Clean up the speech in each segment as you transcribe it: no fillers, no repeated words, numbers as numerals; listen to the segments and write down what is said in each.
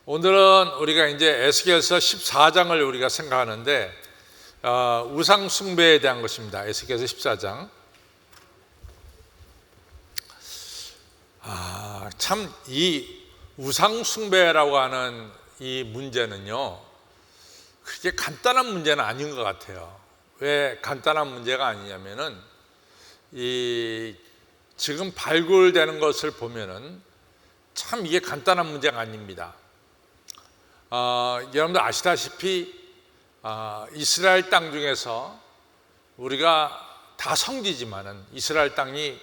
오늘은 우리가 이제 에스겔서 14장을 우리가 생각하는데 우상 숭배에 대한 것입니다. 에스겔서 14장. 참 이 우상 숭배라고 하는 이 문제는요, 그렇게 간단한 문제는 아닌 것 같아요. 왜 간단한 문제가 아니냐면은 이 지금 발굴되는 것을 보면은 참 이게 간단한 문제가 아닙니다. 여러분들 아시다시피 이스라엘 땅 중에서 우리가 다 성지지만은 이스라엘 땅이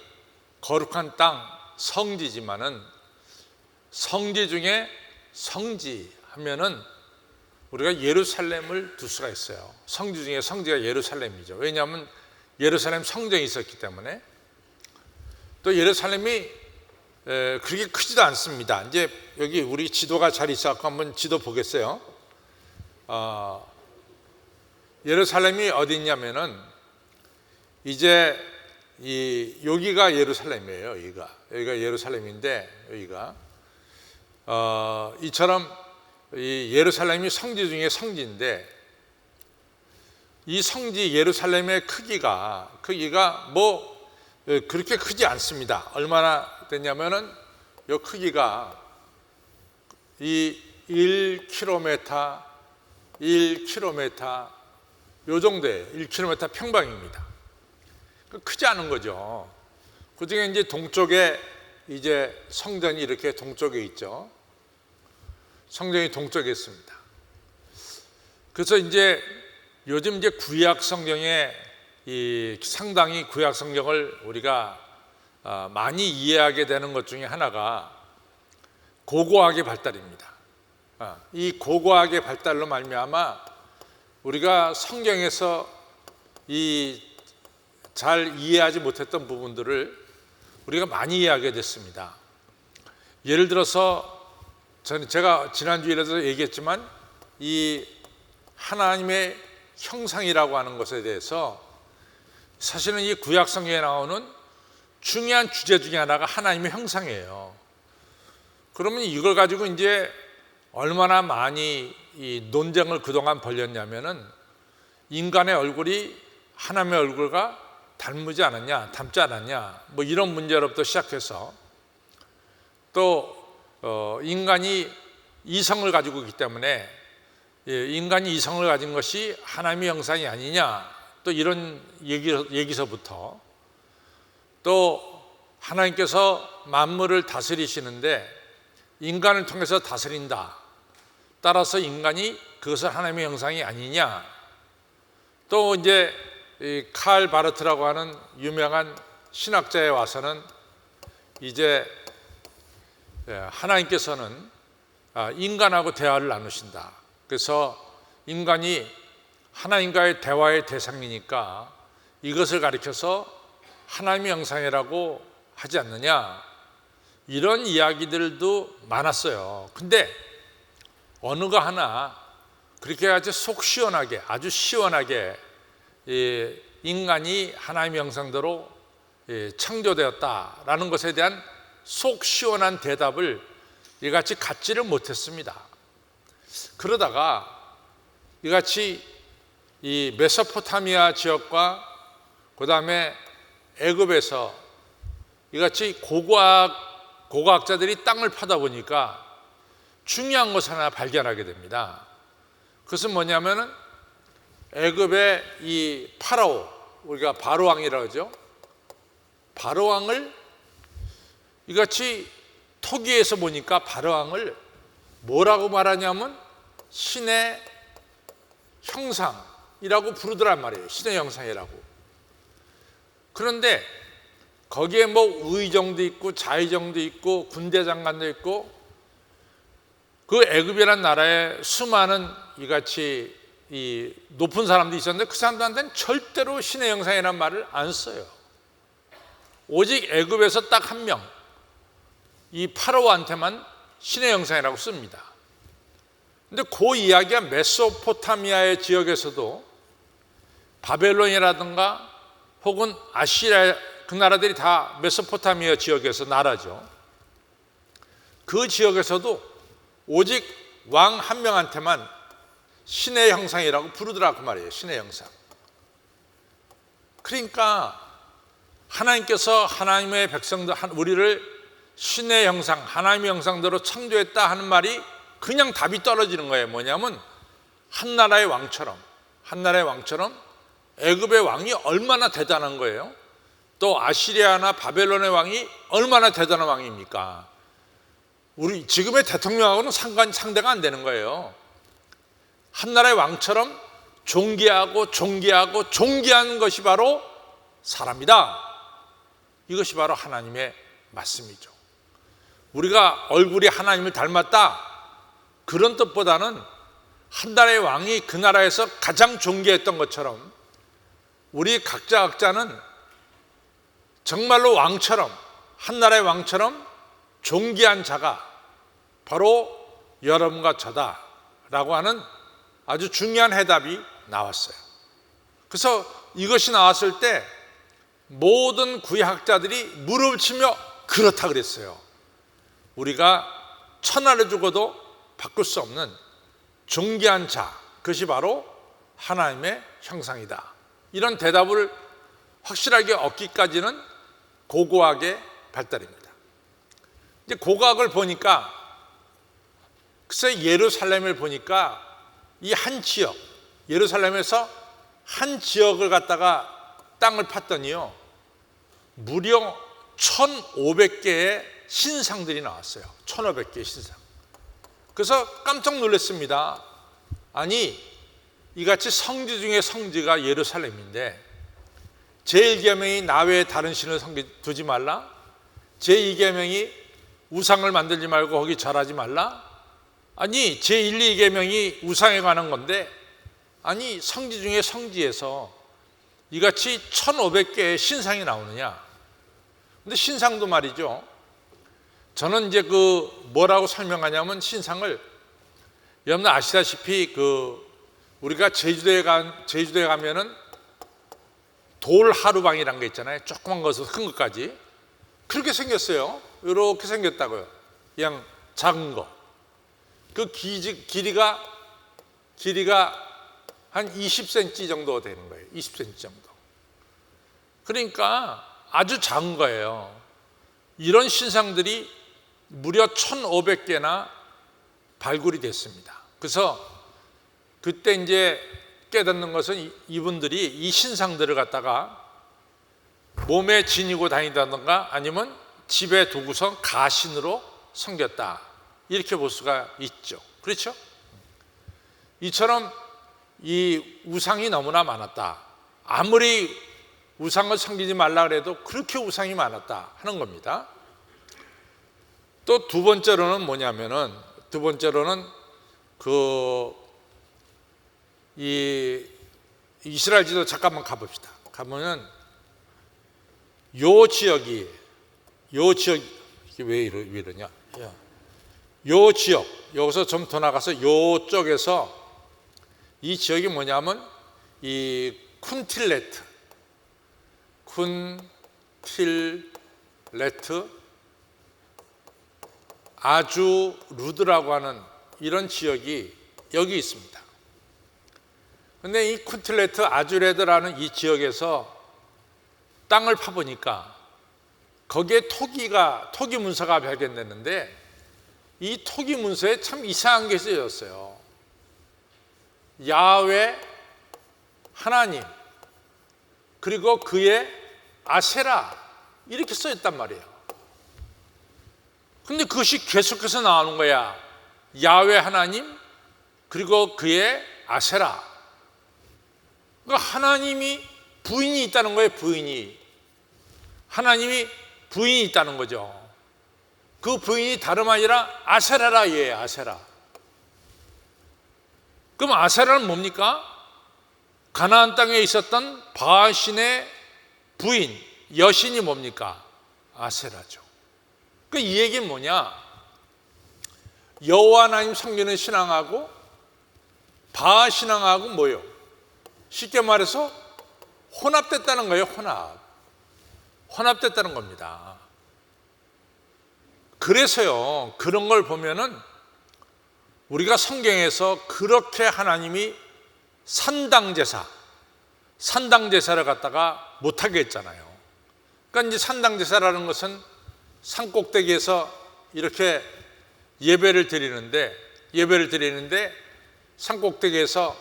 거룩한 땅, 성지지만은 성지 중에 성지 하면은 우리가 예루살렘을 둘 수가 있어요. 성지 중에 성지가 예루살렘이죠. 왜냐하면 예루살렘 성전이 있었기 때문에. 또 예루살렘이 그렇게 크지도 않습니다. 이제 여기 우리 지도가 잘 있어서 한번 지도 보겠어요. 예루살렘이 어디 있냐면은 이제 여기가 예루살렘이에요. 여기가 예루살렘인데 여기가 이처럼 이 예루살렘이 성지 중에 성지인데 이 성지 예루살렘의 크기가 뭐 그렇게 크지 않습니다. 얼마나 됐냐면은 이 크기가 이 1km 요 정도예요. 1km 평방입니다. 크지 않은 거죠. 그중에 이제 동쪽에 이제 성전이 이렇게 동쪽에 있죠. 성전이 동쪽에 있습니다. 그래서 이제 요즘 이제 구약 성경에 상당히 구약 성경을 우리가 많이 이해하게 되는 것 중에 하나가 고고학의 발달입니다. 이 고고학의 발달로 말미암아 우리가 성경에서 잘 이해하지 못했던 부분들을 우리가 많이 이해하게 됐습니다. 예를 들어서 제가 지난주일에도 얘기했지만 이 하나님의 형상이라고 하는 것에 대해서 사실은 이 구약 성경에 나오는 중요한 주제 중에 하나가 하나님의 형상이에요. 그러면 이걸 가지고 이제 얼마나 많이 이 논쟁을 그동안 벌였냐면은 인간의 얼굴이 하나님의 얼굴과 닮지 않았냐, 닮지 않았냐, 뭐 이런 문제로부터 시작해서 또 인간이 이성을 가지고 있기 때문에 인간이 이성을 가진 것이 하나님의 형상이 아니냐, 또 이런 얘기서부터 또 하나님께서 만물을 다스리시는데 인간을 통해서 다스린다. 따라서 인간이 그것을 하나님의 형상이 아니냐. 또 이제 칼 바르트라고 하는 유명한 신학자에 와서는 이제 하나님께서는 인간하고 대화를 나누신다. 그래서 인간이 하나님과의 대화의 대상이니까 이것을 가리켜서 하나님의 형상이라고 하지 않느냐, 이런 이야기들도 많았어요. 근데 어느가 하나 그렇게 아주 속 시원하게, 아주 시원하게 인간이 하나님의 형상대로 창조되었다라는 것에 대한 속 시원한 대답을 이같이 갖지를 못했습니다. 그러다가 이같이 이 메소포타미아 지역과 그 다음에 애굽에서 이같이 고고학자들이 땅을 파다 보니까 중요한 것을 하나 발견하게 됩니다. 그것은 뭐냐면은 애굽의 이 파라오, 우리가 바로왕이라고 하죠. 바로왕을 이같이 토기에서 보니까 바로왕을 뭐라고 말하냐면 신의 형상이라고 부르더란 말이에요. 신의 형상이라고. 그런데 거기에 뭐 의정도 있고 자의정도 있고 군대 장관도 있고 그 애굽이라는 나라에 수많은 이같이 이 높은 사람도 있었는데 그 사람들한테는 절대로 신의 형상이라는 말을 안 써요. 오직 애굽에서 딱 한 명, 이 파라오한테만 신의 형상이라고 씁니다. 근데 그 이야기가 메소포타미아의 지역에서도 바벨론이라든가 혹은 아시리아, 그 나라들이 다 메소포타미아 지역에서 나라죠. 그 지역에서도 오직 왕 한 명한테만 신의 형상이라고 부르더라고 말이에요. 신의 형상. 그러니까 하나님께서 하나님의 백성들, 우리를 신의 형상, 하나님의 형상대로 창조했다 하는 말이 그냥 답이 떨어지는 거예요. 뭐냐면 한나라의 왕처럼 애굽의 왕이 얼마나 대단한 거예요. 또 아시리아나 바벨론의 왕이 얼마나 대단한 왕입니까? 우리 지금의 대통령하고는 상대가 안 되는 거예요. 한나라의 왕처럼 존귀한 것이 바로 사람이다. 이것이 바로 하나님의 말씀이죠. 우리가 얼굴이 하나님을 닮았다, 그런 뜻보다는 한 나라의 왕이 그 나라에서 가장 존귀했던 것처럼 우리 각자는 정말로 왕처럼, 한 나라의 왕처럼 존귀한 자가 바로 여러분과 저다라고 하는 아주 중요한 해답이 나왔어요. 그래서 이것이 나왔을 때 모든 구약학자들이 무릎을 치며 그렇다 그랬어요. 우리가 천하를 주고도 바꿀 수 없는 존귀한 자, 그것이 바로 하나님의 형상이다. 이런 대답을 확실하게 얻기까지는 고고학의 발달입니다. 이제 고고학을 보니까, 글쎄 예루살렘을 보니까 이 한 지역, 예루살렘에서 한 지역을 갖다가 땅을 팠더니요, 무려 1,500개의 신상들이 나왔어요. 1,500개의 신상. 그래서 깜짝 놀랐습니다. 아니, 이같이 성지 중에 성지가 예루살렘인데 제1계명이 나 외에 다른 신을 두지 말라, 제2계명이 우상을 만들지 말고 거기 절하지 말라, 아니 제1, 2계명이 우상에 관한 건데, 아니 성지 중에 성지에서 이같이 1,500개의 신상이 나오느냐. 근데 신상도 말이죠, 저는 이제 뭐라고 설명하냐면, 신상을 여러분 아시다시피 우리가 제주도에 가면은 돌 하루방이라는 게 있잖아요. 조그만 것에서 큰 것까지 그렇게 생겼어요. 이렇게 생겼다고요. 그냥 작은 거. 그 길이가 한 20cm 정도 되는 거예요. 20cm 정도. 그러니까 아주 작은 거예요. 이런 신상들이 무려 1,500개나 발굴이 됐습니다. 그래서 그때 이제 깨닫는 것은, 이분들이 이 신상들을 갖다가 몸에 지니고 다니다던가 아니면 집에 두고선 가신으로 섬겼다, 이렇게 볼 수가 있죠. 그렇죠? 이처럼 이 우상이 너무나 많았다. 아무리 우상을 섬기지 말라 그래도 그렇게 우상이 많았다 하는 겁니다. 또 두 번째로는 뭐냐면은, 이 이스라엘 지도 잠깐만 가봅시다. 가면은 요 지역이 이게 왜 이러냐? 요 지역, 여기서 좀 더 나가서 요 쪽에서 이 지역이 뭐냐면 이 쿤틸레트 아주 루드라고 하는 이런 지역이 여기 있습니다. 근데 이 쿤틸레트 아주레드라는 이 지역에서 땅을 파보니까 거기에 토기 문서가 발견됐는데, 이 토기 문서에 참 이상한 게 쓰여졌어요. 야훼 하나님, 그리고 그의 아세라, 이렇게 써있단 말이에요. 근데 그것이 계속해서 나오는 거야. 야훼 하나님, 그리고 그의 아세라. 그러니까 하나님이 부인이 있다는 거예요. 하나님이 부인이 있다는 거죠. 그 부인이 다름 아니라 아세라라, 얘예요. 아세라. 그럼 아세라는 뭡니까? 가나안 땅에 있었던 바알신의 부인, 여신이 뭡니까? 아세라죠. 이 얘기는 뭐냐? 여호와 하나님 섬기는 신앙하고 바알 신앙하고 뭐예요? 쉽게 말해서 혼합됐다는 거예요. 혼합됐다는 겁니다. 그래서요, 그런 걸 보면은 우리가 성경에서 그렇게 하나님이 산당제사를 갖다가 못하게 했잖아요. 그러니까 이제 산당제사라는 것은 산꼭대기에서 이렇게 예배를 드리는데 산꼭대기에서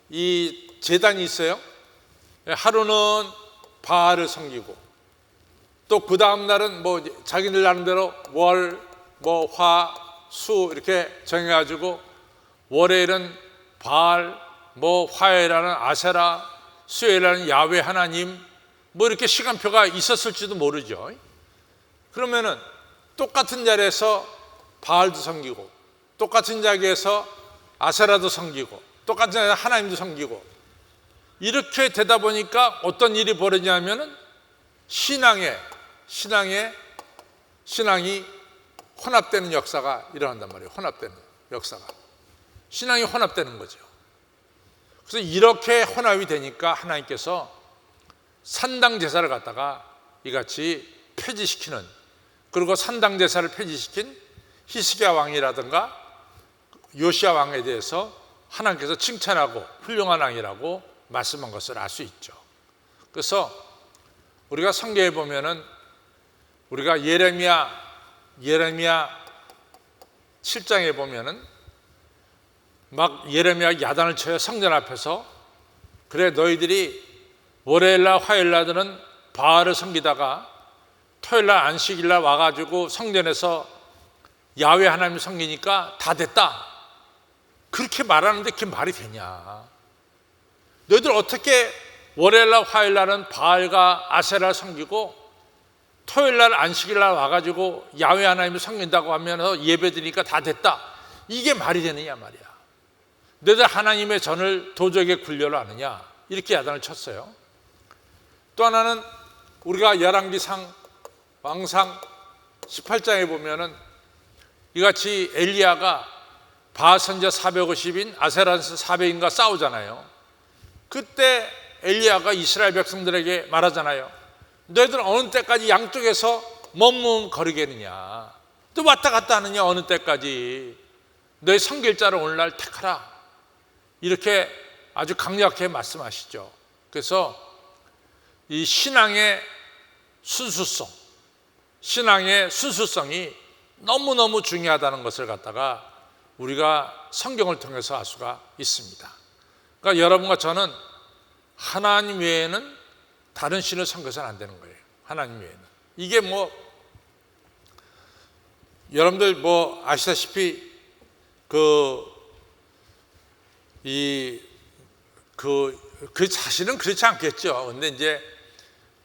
이 제단이 있어요. 하루는 바알을 섬기고, 또 그 다음 날은 뭐 자기들 나름대로 월, 뭐 화, 수 이렇게 정해가지고, 월요일은 바알, 뭐 화요일에는 아세라, 수요일에는 야훼 하나님, 뭐 이렇게 시간표가 있었을지도 모르죠. 그러면은 똑같은 자리에서 바알도 섬기고, 똑같은 자리에서 아세라도 섬기고, 똑같은 자리에서 하나님도 섬기고, 이렇게 되다 보니까 어떤 일이 벌어지냐면은 신앙이 혼합되는 역사가 일어난단 말이에요. 혼합되는 역사가. 신앙이 혼합되는 거죠. 그래서 이렇게 혼합이 되니까 하나님께서 산당 제사를 갖다가 이같이 폐지시키는, 그리고 산당 제사를 폐지시킨 히스기야 왕이라든가 요시야 왕에 대해서 하나님께서 칭찬하고 훌륭한 왕이라고 말씀한 것을 알 수 있죠. 그래서 우리가 성경에 보면은 우리가 예레미야 7장에 보면은 막 예레미야 야단을 쳐요. 성전 앞에서. 그래, 너희들이 월요일날 화요일날은 바알을 섬기다가 토요일날 안식일날 와가지고 성전에서 야훼 하나님을 섬기니까 다 됐다, 그렇게 말하는데 그게 말이 되냐? 너희들 어떻게 월요일날 화요일날은 바알과 아세라를 섬기고 토요일날 안식일날 와가지고 야훼 하나님을 섬긴다고 하면서 예배드리니까 다 됐다, 이게 말이 되느냐 말이야. 너희들 하나님의 전을 도적에 굴려를 하느냐, 이렇게 야단을 쳤어요. 또 하나는 우리가 열왕기상 왕상 18장에 보면은 이같이 엘리야가 바알 선지자 450인 아세라 선지자 400인과 싸우잖아요. 그때 엘리야가 이스라엘 백성들에게 말하잖아요. 너희들 어느 때까지 양쪽에서 머뭇거리겠느냐, 또 왔다 갔다 하느냐, 어느 때까지. 너희 섬길 자를 오늘날 택하라, 이렇게 아주 강력하게 말씀하시죠. 그래서 이 신앙의 순수성이 너무너무 중요하다는 것을 갖다가 우리가 성경을 통해서 알 수가 있습니다. 그러니까 여러분과 저는 하나님 외에는 다른 신을 섬겨서는 안 되는 거예요. 하나님 외에는. 이게 뭐 여러분들 뭐 아시다시피 사실은 그렇지 않겠죠. 근데 이제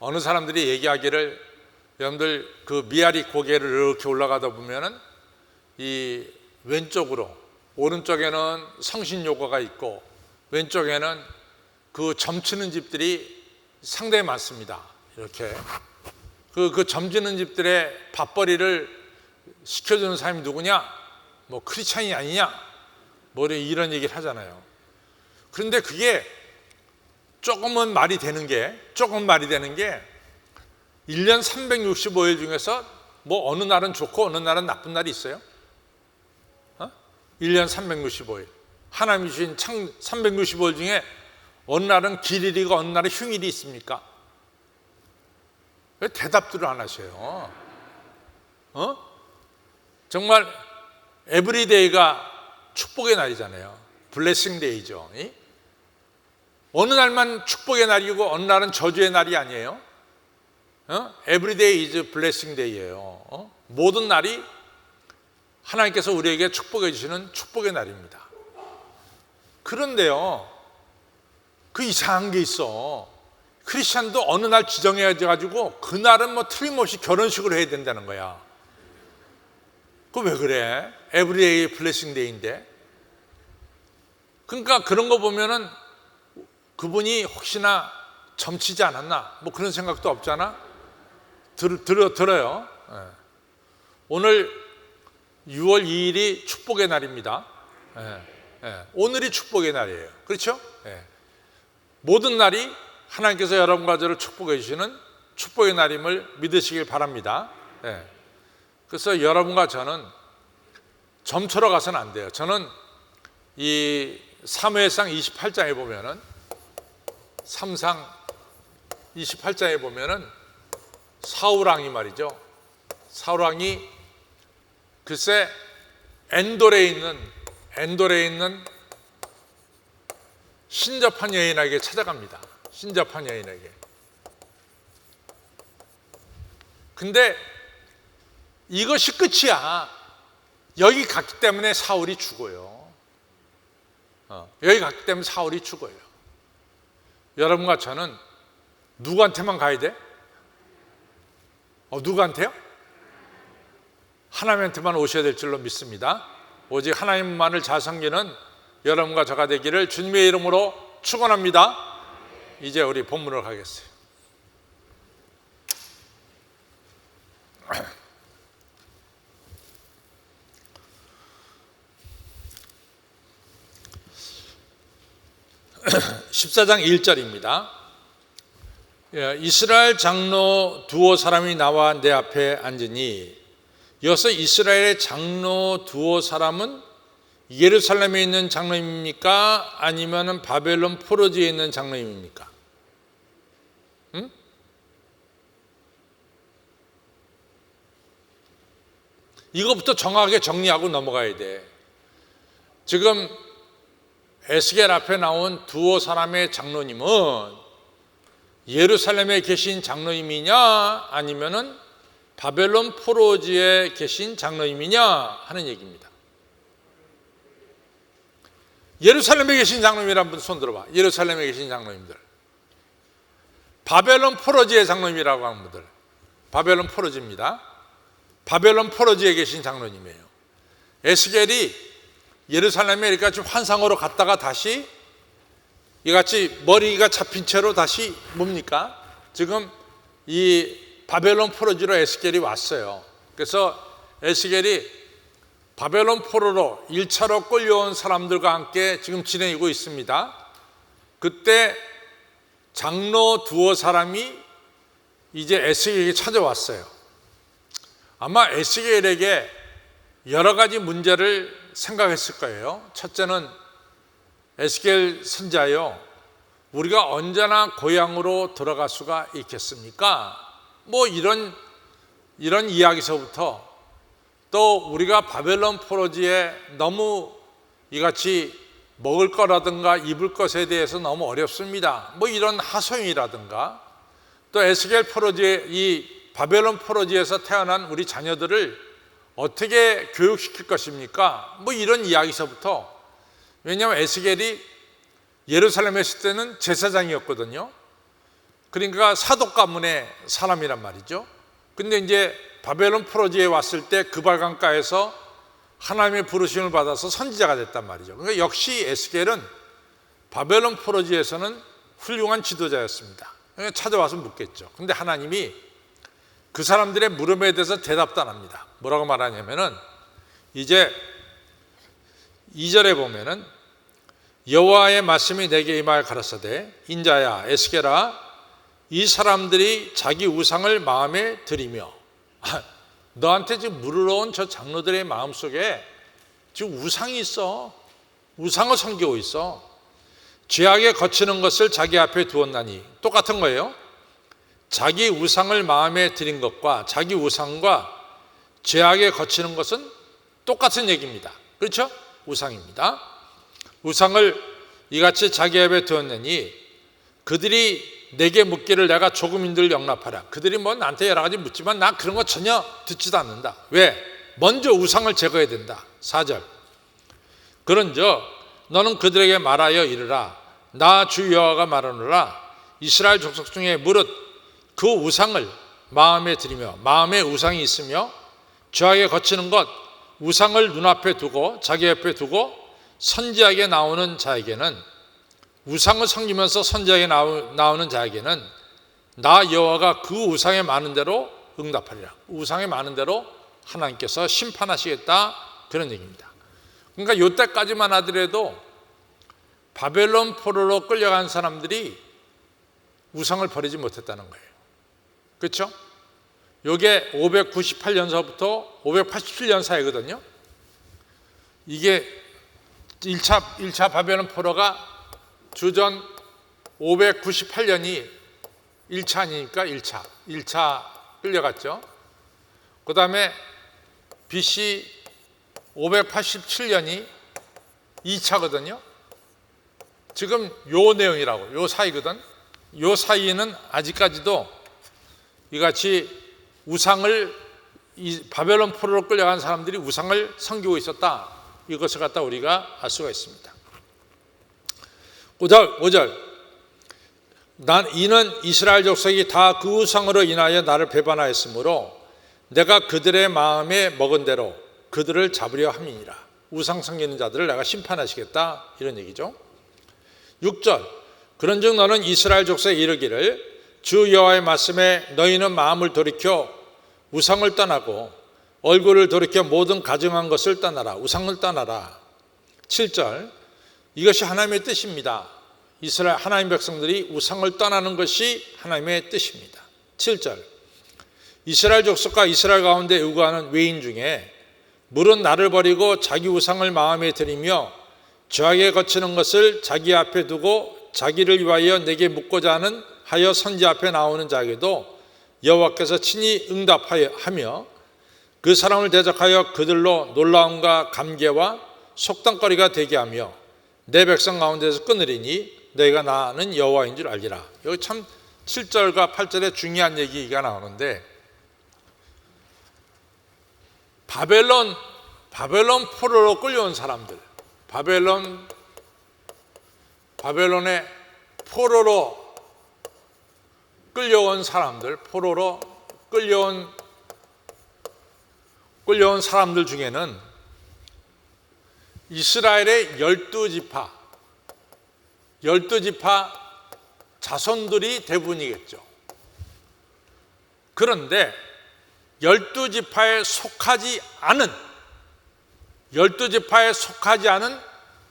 어느 사람들이 얘기하기를, 여러분들 그 미아리 고개를 이렇게 올라가다 보면은 이 왼쪽으로, 오른쪽에는 성신요가가 있고 왼쪽에는 그 점치는 집들이 상당히 많습니다. 이렇게 그 점치는 집들의 밥벌이를 시켜주는 사람이 누구냐? 뭐 크리스찬이 아니냐? 뭐 이런 얘기를 하잖아요. 그런데 그게 조금은 말이 되는 게 1년 365일 중에서 뭐 어느 날은 좋고 어느 날은 나쁜 날이 있어요? 1년 365일 하나님이 주신 365일 중에 어느 날은 길일이고 어느 날은 휴일이 있습니까? 왜 대답들을 안 하셔요? 정말 에브리데이가 축복의 날이잖아요. 블레싱 데이죠. 어느 날만 축복의 날이고 어느 날은 저주의 날이 아니에요. Everyday is blessing day예요. 모든 날이 하나님께서 우리에게 축복해 주시는 축복의 날입니다. 그런데요, 그 이상한 게 있어. 크리스찬도 어느 날 지정해가지고 그날은 뭐 틀림없이 결혼식을 해야 된다는 거야. 그거 왜 그래? Everyday blessing day인데. 그러니까 그런 거 보면은 그분이 혹시나 점치지 않았나, 뭐 그런 생각도 없잖아. 들어요. 오늘 6월 2일이 축복의 날입니다. 오늘이 축복의 날이에요. 그렇죠? 모든 날이 하나님께서 여러분과 저를 축복해 주시는 축복의 날임을 믿으시길 바랍니다. 그래서 여러분과 저는 점처러 가서는 안 돼요. 저는 이 사무엘상 28장에 보면은, 삼상 28장에 보면은 사울 왕이 말이죠. 사울 왕이 글쎄 엔돌에 있는 신접한 여인에게 찾아갑니다. 신접한 여인에게. 근데 이것이 끝이야. 여기 갔기 때문에 사울이 죽어요. 여기 갔기 때문에 사울이 죽어요. 여러분과 저는 누구한테만 가야 돼? 누구한테요? 하나님한테만 오셔야 될 줄로 믿습니다. 오직 하나님만을 잘 섬기는 여러분과 저가 되기를 주님의 이름으로 축원합니다. 이제 우리 본문으로 가겠어요. (14장 1절입니다) 이스라엘 장로 두어 사람이 나와 내 앞에 앉으니, 여기서 이스라엘의 장로 두어 사람은 예루살렘에 있는 장로입니까? 아니면 바벨론 포로지에 있는 장로입니까? 이것부터 정확하게 정리하고 넘어가야 돼. 지금 에스겔 앞에 나온 두어 사람의 장로님은 예루살렘에 계신 장로님이냐 아니면은 바벨론 포로지에 계신 장로님이냐 하는 얘기입니다. 예루살렘에 계신 장로님이란 분 손 들어봐. 예루살렘에 계신 장로님들. 바벨론 포로지의 장로님이라고 하는 분들, 바벨론 포로지입니다. 바벨론 포로지에 계신 장로님이에요. 에스겔이 예루살렘에 이렇게 좀 환상으로 갔다가 다시 이같이 머리가 잡힌 채로 다시 뭡니까? 지금 이 바벨론 포로지로 에스겔이 왔어요. 그래서 에스겔이 바벨론 포로로 1차로 끌려온 사람들과 함께 지금 지내고 있습니다. 그때 장로 두어 사람이 이제 에스겔에게 찾아왔어요. 아마 에스겔에게 여러 가지 문제를 생각했을 거예요. 첫째는, 에스겔 선지자요, 우리가 언제나 고향으로 돌아갈 수가 있겠습니까? 뭐 이런 이야기서부터, 또 우리가 바벨론 포로지에 너무 이같이 먹을 거라든가 입을 것에 대해서 너무 어렵습니다. 뭐 이런 하소연이라든가, 또 에스겔 포로지에, 이 바벨론 포로지에서 태어난 우리 자녀들을 어떻게 교육시킬 것입니까? 뭐 이런 이야기서부터, 왜냐하면 에스겔이 예루살렘에 있을 때는 제사장이었거든요. 그러니까 사독 가문의 사람이란 말이죠. 근데 이제 바벨론 포로지에 왔을 때 그발강가에서 하나님의 부르심을 받아서 선지자가 됐단 말이죠. 그러니까 역시 에스겔은 바벨론 포로지에서는 훌륭한 지도자였습니다. 그러니까 찾아와서 묻겠죠. 근데 하나님이 그 사람들의 물음에 대해서 대답도 안 합니다. 뭐라고 말하냐면은, 이제 2절에 보면은 여호와의 말씀이 내게 임하여 가라사대, 인자야 에스겔아, 이 사람들이 자기 우상을 마음에 들이며, 너한테 지금 물으러 온 저 장로들의 마음속에 지금 우상이 있어. 우상을 섬기고 있어. 죄악에 거치는 것을 자기 앞에 두었나니, 똑같은 거예요. 자기 우상을 마음에 들인 것과 자기 우상과 죄악에 거치는 것은 똑같은 얘기입니다. 그렇죠? 우상입니다. 우상을 이같이 자기 앞에 두었느니 그들이 내게 묻기를 내가 조금인들 영납하라. 그들이 뭐 나한테 여러 가지 묻지만 나 그런 거 전혀 듣지도 않는다. 왜? 먼저 우상을 제거해야 된다. 4절. 그런즉 너는 그들에게 말하여 이르라. 나 주 여호와가 말하노라. 이스라엘 족속 중에 무릇 그 우상을 마음에 들이며, 마음에 우상이 있으며 죄악에 거치는 것, 우상을 눈앞에 두고 자기 옆에 두고 선지하게 나오는 자에게는, 우상을 섬기면서 선지하게 나오는 자에게는 나 여호와가 그 우상에 많은 대로 응답하리라. 우상에 많은 대로 하나님께서 심판하시겠다, 그런 얘기입니다. 그러니까 이때까지만 하더라도 바벨론 포로로 끌려간 사람들이 우상을 버리지 못했다는 거예요. 그렇죠? 이게 598년서부터 587년 사이거든요. 이게 1차 바벨론 포로가 주전 598년이 1차 아니니까 1차 끌려갔죠. 그 다음에 BC 587년이 2차거든요. 지금 요 내용이라고, 요 사이거든. 요 사이에는 아직까지도 이같이 우상을, 이 바벨론 포로로 끌려간 사람들이 우상을 섬기고 있었다. 이것을 갖다 우리가 알 수가 있습니다. 5절 이는 이스라엘 족속이 다 그 우상으로 인하여 나를 배반하였으므로 내가 그들의 마음에 먹은 대로 그들을 잡으려 함이니라. 우상 섬기는 자들을 내가 심판하시겠다, 이런 얘기죠. 6절 그런즉 너는 이스라엘 족속에 이르기를 주 여호와의 말씀에 너희는 마음을 돌이켜 우상을 떠나고 얼굴을 돌이켜 모든 가증한 것을 떠나라. 우상을 떠나라. 7절 이것이 하나님의 뜻입니다. 이스라엘 하나님 백성들이 우상을 떠나는 것이 하나님의 뜻입니다. 7절 이스라엘 족속과 이스라엘 가운데 요구하는 외인 중에 물은 나를 버리고 자기 우상을 마음에 들이며 죄악에 거치는 것을 자기 앞에 두고 자기를 위하여 내게 묻고자 하여 선지 앞에 나오는 자에게도 여호와께서 친히 응답하며 그 사람을 대적하여 그들로 놀라움과 감개와 속담거리가 되게 하며 내 백성 가운데서 끊으리니 너희가 나는 여호와인 줄 알리라. 여기 참 7절과 8절에 중요한 얘기가 나오는데, 바벨론 포로로 끌려온 사람들, 바벨론의 포로로 끌려온 사람들, 포로로 끌려온 사람들 중에는 이스라엘의 12지파 자손들이 대부분이겠죠. 그런데 12지파에 속하지 않은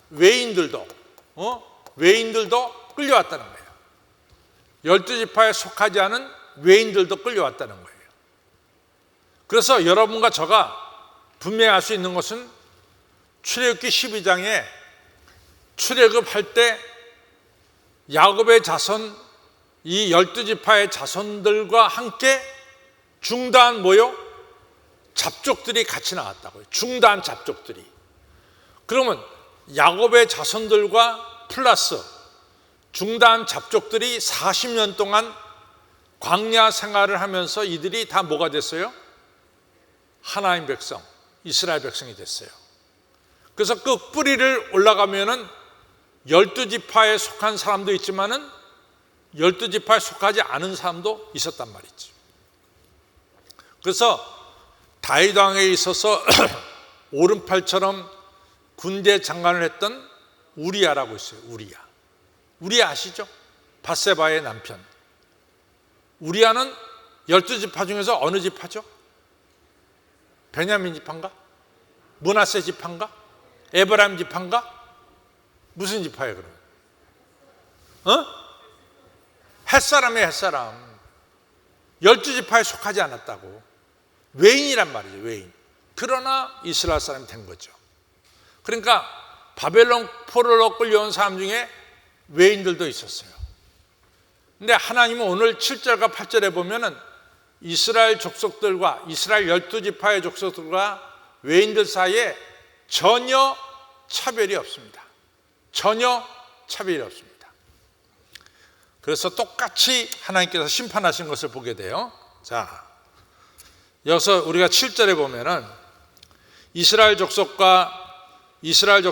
외인들도 끌려왔다는 거예요. 12지파에 속하지 않은 외인들도 끌려왔다는 거예요. 그래서 여러분과 저가 분명히 알 수 있는 것은 출애굽기 12장에 출애굽할 때 야곱의 자손, 이 12지파의 자손들과 함께 중다한 잡족들이 같이 나왔다고요. 중다한 잡족들이. 그러면 야곱의 자손들과 플러스 중다한 잡족들이 40년 동안 광야 생활을 하면서 이들이 다 뭐가 됐어요? 하나님 백성, 이스라엘 백성이 됐어요. 그래서 그 뿌리를 올라가면은 12지파에 속한 사람도 있지만은 12지파에 속하지 않은 사람도 있었단 말이죠. 그래서 다윗 왕에 있어서 오른팔처럼 군대 장관을 했던 우리야라고 있어요. 우리야 아시죠? 밧세바의 남편. 우리야는 12지파 중에서 어느 지파죠? 베냐민 지파인가? 므낫세 지파인가? 에브라임 지파인가? 무슨 지파예요 그러면? 햇사람이에요. 햇사람. 12지파에 속하지 않았다고. 외인이란 말이죠. 외인. 그러나 이스라엘 사람이 된 거죠. 그러니까 바벨론 포로로 끌려온 사람 중에 외인들도 있었어요. 근데 하나님은 오늘 7절과 8절에 보면은 이스라엘 족속들과 이스라엘 12지파의 족속들과 외인들 사이에 전혀 차별이 없습니다. 전혀 차별이 없습니다. 그래서 똑같이 하나님께서 심판하신 것을 보게 돼요. 자, 여기서 우리가 7절에 보면은 이스라엘 족속과 이스라엘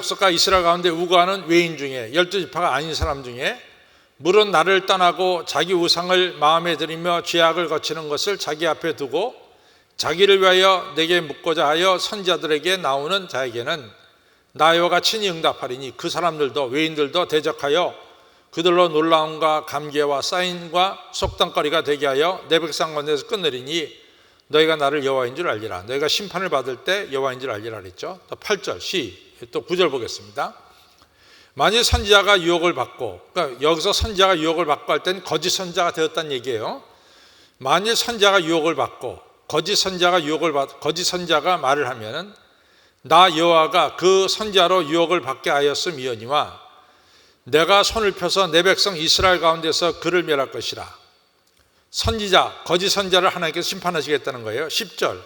가운데 우거하는 외인 중에 12지파가 아닌 사람 중에 물은 나를 떠나고 자기 우상을 마음에 들이며 죄악을 거치는 것을 자기 앞에 두고 자기를 위하여 내게 묻고자 하여 선지자들에게 나오는 자에게는 나 여호와가 친히 응답하리니 그 사람들도 외인들도 대적하여 그들로 놀라움과 감개와 사인과 속담거리가 되게 하여 내 백성 가운데서 끊으리니 너희가 나를 여호와인 줄 알리라. 너희가 심판을 받을 때 여호와인 줄 알리라 그랬죠. 또 8절 또 9절 보겠습니다. 만일 선지자가 유혹을 받고, 그러니까 여기서 선지자가 유혹을 받고 할 땐 거짓 선지자가 되었다는 얘기예요. 만일 선지자가 유혹을 받고 거짓 선지자가 말을 하면은 나 여호와가 그 선지자로 유혹을 받게 하였음이오니와 내가 손을 펴서 내 백성 이스라엘 가운데서 그를 멸할 것이라. 선지자, 거짓 선지자를 하나님께서 심판하시겠다는 거예요. 10절,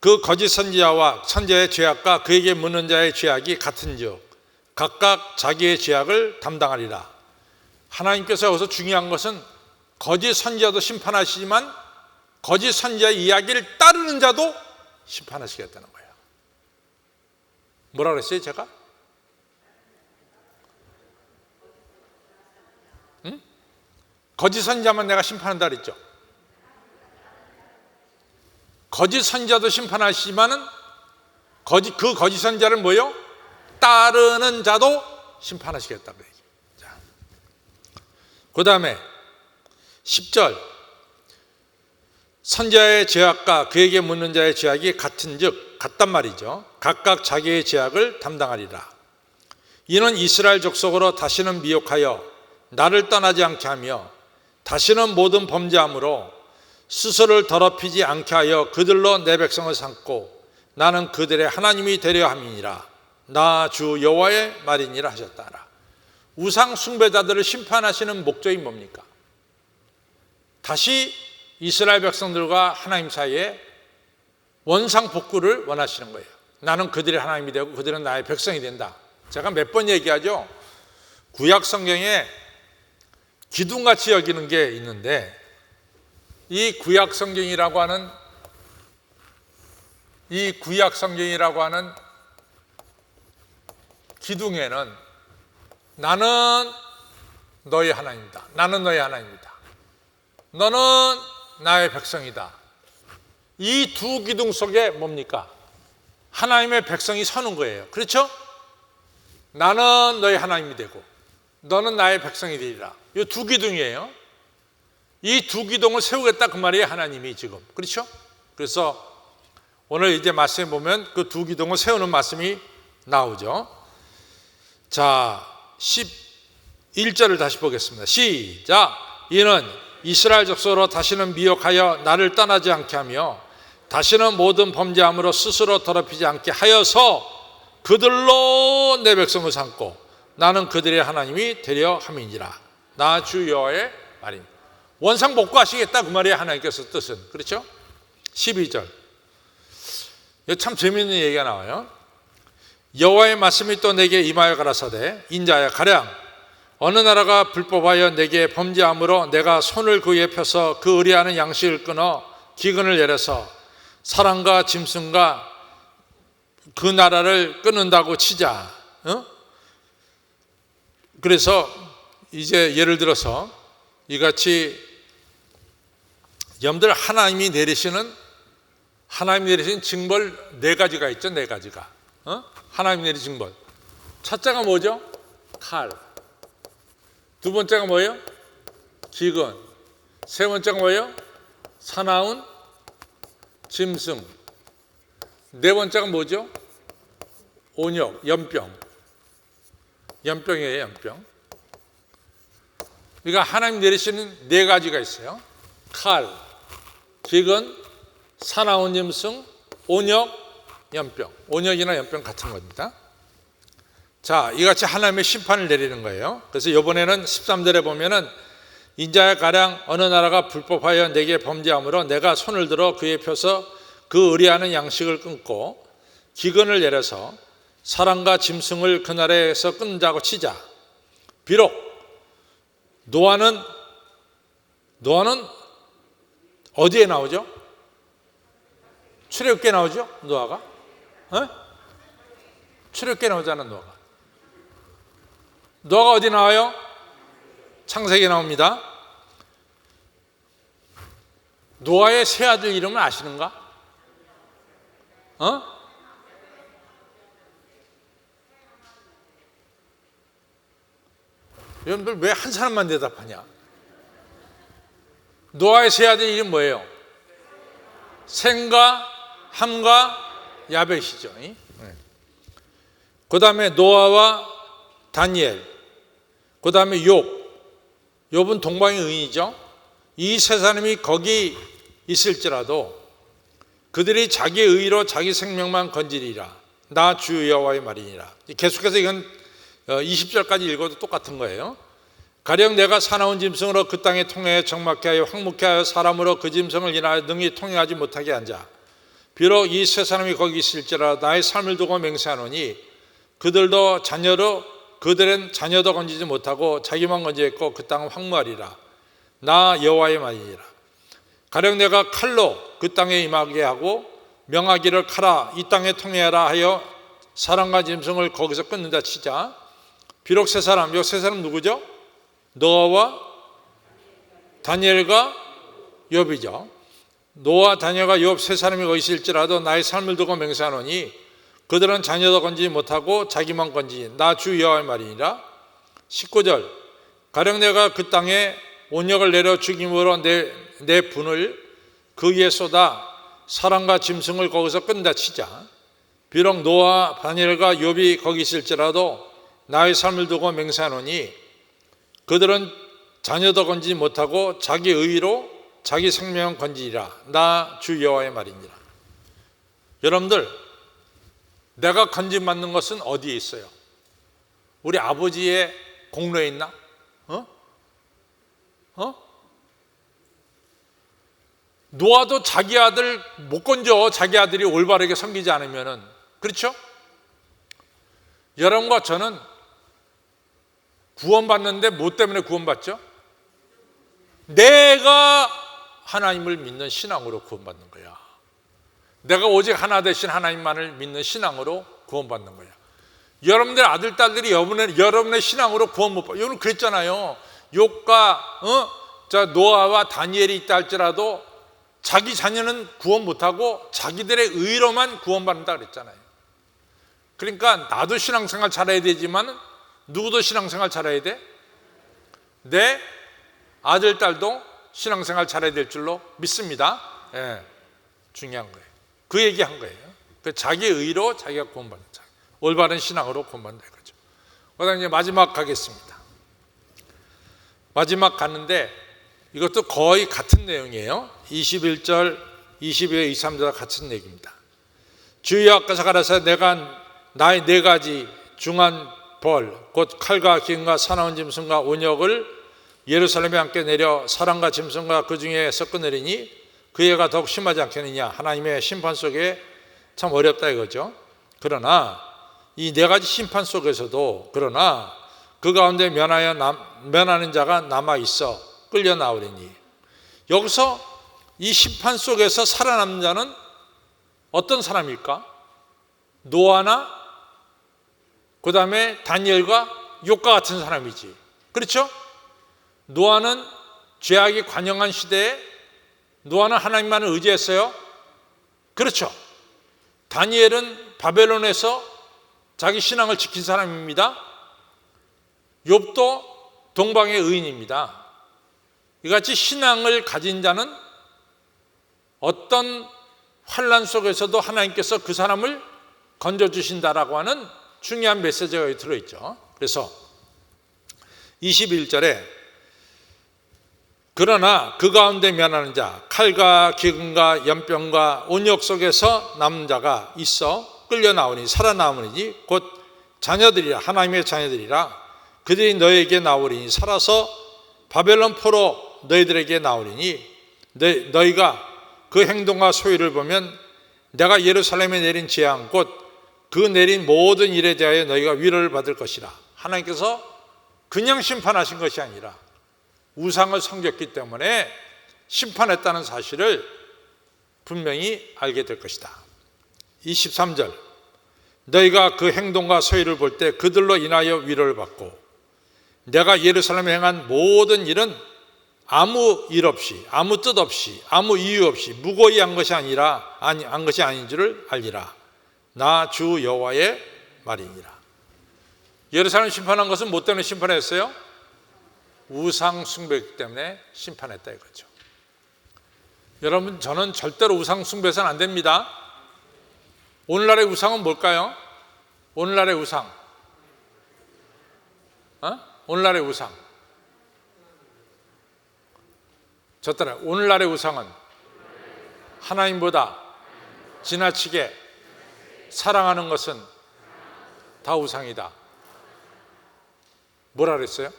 그 거짓 선지자와 선지자의 죄악과 그에게 묻는 자의 죄악이 같은즉 각각 자기의 죄악을 담당하리라. 하나님께서 여기서 중요한 것은 거짓 선지자도 심판하시지만 거짓 선지자의 이야기를 따르는 자도 심판하시겠다는 거예요. 뭐라 그랬어요 제가? 응? 거짓 선지자만 내가 심판한다 그랬죠. 거짓 선지자도 심판하시지만은 그 거짓 선지자를 뭐요? 따르는 자도 심판하시겠다고 얘기해요. 그 다음에 10절, 선지자의 죄악과 그에게 묻는 자의 죄악이 같은즉 같단 말이죠. 각각 자기의 죄악을 담당하리라. 이는 이스라엘 족속으로 다시는 미혹하여 나를 떠나지 않게 하며 다시는 모든 범죄함으로 스스로를 더럽히지 않게 하여 그들로 내 백성을 삼고 나는 그들의 하나님이 되려 함이니라. 나 주 여호와의 말이니라 하셨다라. 우상 숭배자들을 심판하시는 목적이 뭡니까? 다시 이스라엘 백성들과 하나님 사이에 원상복구를 원하시는 거예요. 나는 그들의 하나님이 되고 그들은 나의 백성이 된다. 제가 몇 번 얘기하죠. 구약 성경에 기둥같이 여기는 게 있는데 이 구약 성경이라고 하는 기둥에는 나는 너의 하나님이다. 나는 너의 하나님이다. 너는 나의 백성이다. 이 두 기둥 속에 뭡니까? 하나님의 백성이 서는 거예요. 그렇죠? 나는 너의 하나님이 되고 너는 나의 백성이 되리라. 이 두 기둥이에요. 이 두 기둥을 세우겠다 그 말이에요. 하나님이 지금. 그렇죠? 그래서 오늘 이제 말씀에 보면 그 두 기둥을 세우는 말씀이 나오죠. 자, 11절을 다시 보겠습니다. 시작. 이는 이스라엘 족속으로 다시는 미혹하여 나를 떠나지 않게 하며 다시는 모든 범죄함으로 스스로 더럽히지 않게 하여서 그들로 내 백성을 삼고 나는 그들의 하나님이 되려 함이니라. 나 주 여호와의 말입니다. 원상복구하시겠다 그 말이에요. 하나님께서 뜻은. 그렇죠? 12절, 이거 참 재미있는 얘기가 나와요. 여호와의 말씀이 또 내게 임하여 가라사대 인자야 가량 어느 나라가 불법하여 내게 범죄함으로 내가 손을 그 위에 펴서 그 의뢰하는 양식을 끊어 기근을 내려서 사람과 짐승과 그 나라를 끊는다고 치자. 그래서 이제 예를 들어서 이같이 여러분들 하나님이 내리시는 징벌 네 가지가 있죠. 네 가지가. 하나님이 내리신 징벌. 첫째가 뭐죠? 칼. 두 번째가 뭐예요? 기근. 세 번째가 뭐예요? 사나운 짐승. 네 번째가 뭐죠? 온역, 연병. 연병이에요, 연병. 그러니까 하나님 내리시는 네 가지가 있어요. 칼, 기근, 사나운 짐승, 온역, 연병. 온역이나 연병 같은 겁니다. 자, 이같이 하나님의 심판을 내리는 거예요. 그래서 이번에는 13절에 보면은 인자야 가량 어느 나라가 불법하여 내게 범죄함으로 내가 손을 들어 그에 펴서 그 의뢰하는 양식을 끊고 기근을 내려서 사람과 짐승을 그 나라에서 끊자고 치자. 비록 노아는 어디에 나오죠? 출애굽기에 나오죠? 노아가? 출애굽기에 나오잖아. 노아가 어디 나와요? 창세기에 나옵니다. 노아의 세 아들 이름을 아시는가? 여러분들 왜 한 사람만 대답하냐? 노아의 세 아들 이름 뭐예요? 셈과 함과 야벳이죠. 그 다음에 노아와 다니엘, 그 다음에 욥은 동방의 의인이죠. 이 세 사람이 거기 있을지라도 그들이 자기의 의로 자기 생명만 건지리라. 나 주 여호와의 말이니라. 계속해서 이건 20절까지 읽어도 똑같은 거예요. 가령 내가 사나운 짐승으로 그 땅에 통해 적막케 하여 황무케 하여 사람으로 그 짐승을 인하여 능히 통행하지 못하게 한자, 비록 이 세 사람이 거기 있을지라도 나의 삶을 두고 맹세하노니 그들도 자녀로 그들은 자녀도 건지지 못하고 자기만 건지했고 그 땅은 황무하리라. 나 여호와의 말이니라. 가령 내가 칼로 그 땅에 임하게 하고 명하기를 칼아 이 땅에 통해하라 하여 사람과 짐승을 거기서 끊는다 치자, 비록 세 사람, 이 세 사람 누구죠? 노아와 다니엘과 욥이죠. 노아, 다니엘과 욥 세 사람이 거기 있을지라도 나의 삶을 두고 맹세하노니 그들은 자녀도 건지지 못하고 자기만 건지니 나 주 여호와의 말이니라. 19절 가령 내가 그 땅에 온역을 내려 죽임으로 내 분을 그 위에 쏟아 사람과 짐승을 거기서 끈다 치자, 비록 노아, 다니엘과 욥이 거기 있을지라도 나의 삶을 두고 맹세하노니 그들은 자녀도 건지지 못하고 자기 의로 자기 생명을 건지리라. 나 주 여호와의 말이니라. 여러분들, 내가 건짐받는 것은 어디에 있어요? 우리 아버지의 공로에 있나? 노아도 자기 아들 못 건져. 자기 아들이 올바르게 섬기지 않으면은. 그렇죠? 여러분과 저는 구원받는데 뭐 때문에 구원받죠? 내가 하나님을 믿는 신앙으로 구원받는 거야. 내가 오직 하나 되신 하나님만을 믿는 신앙으로 구원받는 거야. 여러분들 아들, 딸들이 여러분의 신앙으로 구원 못 받아요. 여러분 그랬잖아요. 욥과 노아와 다니엘이 있다 할지라도 자기 자녀는 구원 못하고 자기들의 의로만 구원받는다 그랬잖아요. 그러니까 나도 신앙생활 잘해야 되지만 누구도 신앙생활 잘해야 돼? 내 아들, 딸도 신앙생활 잘해야 될 줄로 믿습니다. 예, 중요한 거예요. 그 얘기한 거예요. 자기 의로 자기가 구원받는 자, 올바른 신앙으로 구원받는다 이거죠. 그다음에 이제 마지막 가겠습니다. 마지막 가는데 이것도 거의 같은 내용이에요. 21절, 22절, 23절 같은 얘기입니다. 주 여호와께서 가라사대 내가 나의 네 가지 중한 벌, 곧 칼과 기근과 사나운 짐승과 온역을 예루살렘에 함께 내려 사람과 짐승과 그 중에서 끊으리니 그 해가 더욱 심하지 않겠느냐. 하나님의 심판 속에 참 어렵다 이거죠. 그러나 이 네 가지 심판 속에서도 그러나 그 가운데 면하는 자가 남아 있어 끌려 나오리니, 여기서 이 심판 속에서 살아남는 자는 어떤 사람일까? 노아나 그 다음에 다니엘과 욥과 같은 사람이지. 그렇죠? 노아는 죄악이 관영한 시대에 노아는 하나님만을 의지했어요. 그렇죠? 다니엘은 바벨론에서 자기 신앙을 지킨 사람입니다. 욥도 동방의 의인입니다. 이같이 신앙을 가진 자는 어떤 환난 속에서도 하나님께서 그 사람을 건져주신다라고 하는 중요한 메시지가 여기 들어있죠. 그래서 21절에 그러나 그 가운데 면하는 자, 칼과 기근과 연병과 온역 속에서 남은 자가 있어 끌려 나오니 살아남으니 곧 자녀들이라, 하나님의 자녀들이라. 그들이 너에게 나오리니 살아서 바벨론 포로 너희들에게 나오리니 너희가 그 행동과 소유를 보면 내가 예루살렘에 내린 재앙 곧 그 내린 모든 일에 대하여 너희가 위로를 받을 것이라. 하나님께서 그냥 심판하신 것이 아니라 우상을 섬겼기 때문에 심판했다는 사실을 분명히 알게 될 것이다. 23절 너희가 그 행동과 소유를 볼 때 그들로 인하여 위로를 받고 내가 예루살렘에 행한 모든 일은 아무 일 없이, 아무 뜻 없이, 아무 이유 없이 무고히 한 것이 아닌 줄을 알리라. 나 주 여호와의 말이니라. 예루살렘 심판한 것은 뭐 때문에 심판했어요? 우상 숭배 때문에 심판했다 이거죠. 여러분, 저는 절대로 우상 숭배해서는 안 됩니다. 오늘날의 우상은 뭘까요? 오늘날의 우상. 오늘날의 우상. 저 따라 오늘날의 우상은 하나님보다 지나치게 사랑하는 것은 다 우상이다. 뭐라 그랬어요?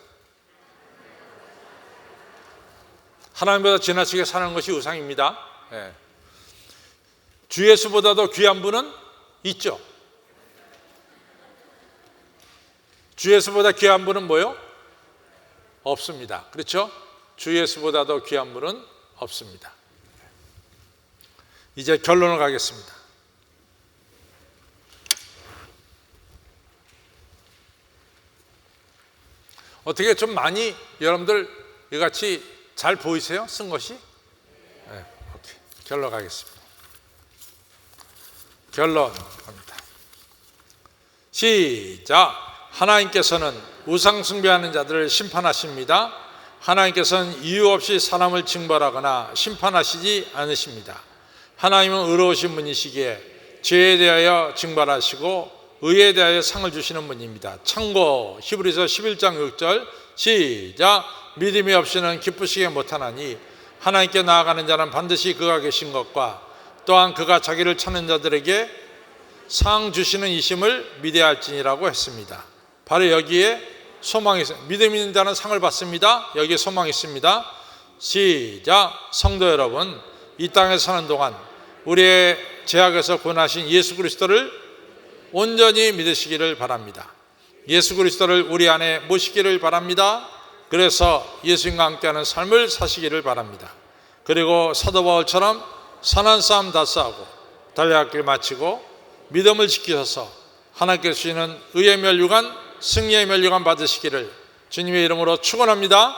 하나님보다 지나치게 사는 것이 우상입니다. 예. 주 예수보다도 귀한 분은 있죠. 주 예수보다 귀한 분은 뭐요? 없습니다. 그렇죠? 주 예수보다도 귀한 분은 없습니다. 이제 결론을 가겠습니다. 어떻게 좀 많이 여러분들 이같이 잘 보이세요? 쓴 것이? 네, 오케이. 결론 가겠습니다. 결론 갑니다. 시작. 하나님께서는 우상 숭배하는 자들을 심판하십니다. 하나님께서는 이유 없이 사람을 징벌하거나 심판하시지 않으십니다. 하나님은 의로우신 분이시기에 죄에 대하여 징벌하시고 의에 대하여 상을 주시는 분입니다. 참고 히브리서 11장 6절 시작. 믿음이 없이는 기쁘시게 못하나니 하나님께 나아가는 자는 반드시 그가 계신 것과 또한 그가 자기를 찾는 자들에게 상 주시는 이심을 믿어야 할지니라고 했습니다. 바로 여기에 소망이 있습니다. 믿음 있는 자는 상을 받습니다. 여기에 소망이 있습니다. 시작. 성도 여러분, 이 땅에 사는 동안 우리의 죄악에서 구원하신 예수 그리스도를 온전히 믿으시기를 바랍니다. 예수 그리스도를 우리 안에 모시기를 바랍니다. 그래서 예수님과 함께하는 삶을 사시기를 바랍니다. 그리고 사도 바울처럼 선한 싸움 다 싸우고 달려갈 길 마치고 믿음을 지키셔서 하나님께 주시는 의의 면류관, 승리의 면류관 받으시기를 주님의 이름으로 축원합니다.